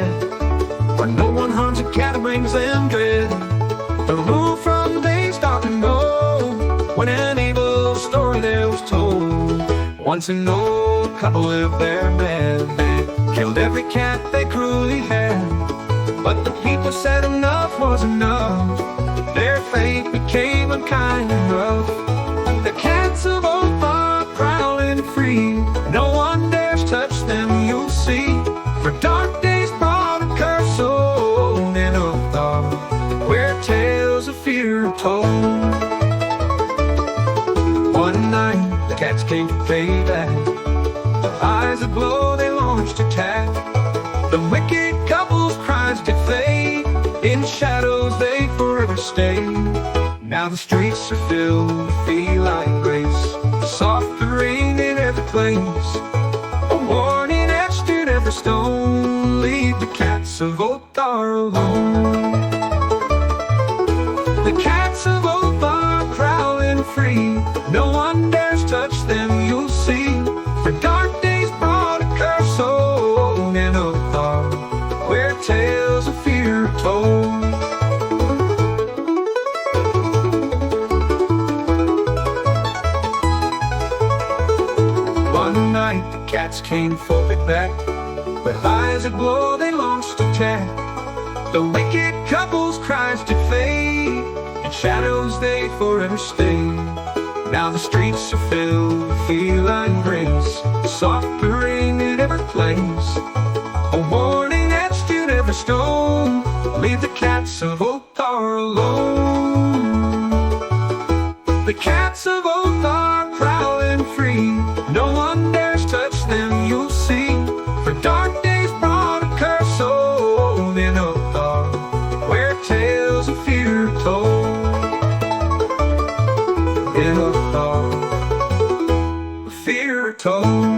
dead, where no one hunts a cat and brings them dread. Removed from days dark and old, when an evil story there was told. Once an old couple lived there mad. They killed every cat they cruelly had, but the people said enough was enough. Their fate became unkind and rough. The cats of Ulthar prowling free, no one dares touch them, you'll see. For dark days brought a curse on in Ulthar, where tales of fear are told. One night the cats came to play back, their eyes aglow they launched attack. The wicked couple's cries did fade, in shadows they forever stay. Now the streets are filled with feline grace, soft rain in every place, a warning etched in every stone. Leave the cats of Ulthar alone. The cats of Ulthar prowling free, no one dares touch them, you'll see. For dark days brought a curse on in Ulthar, where tales of fear are told. One night the cats came fully back, with eyes aglow they launched attack. The wicked couple's cries did fade, in shadows they forever stay. Now the streets are filled with feline grace, soft rain in every place, a warning etched in every stone. Leave the cats of Ulthar alone. The cats of Ulthar prowling free, no one dares touch them, you'll see. For dark days brought a curse on in Ulthar, where tales of fear are told. In Ulthar, fear are told.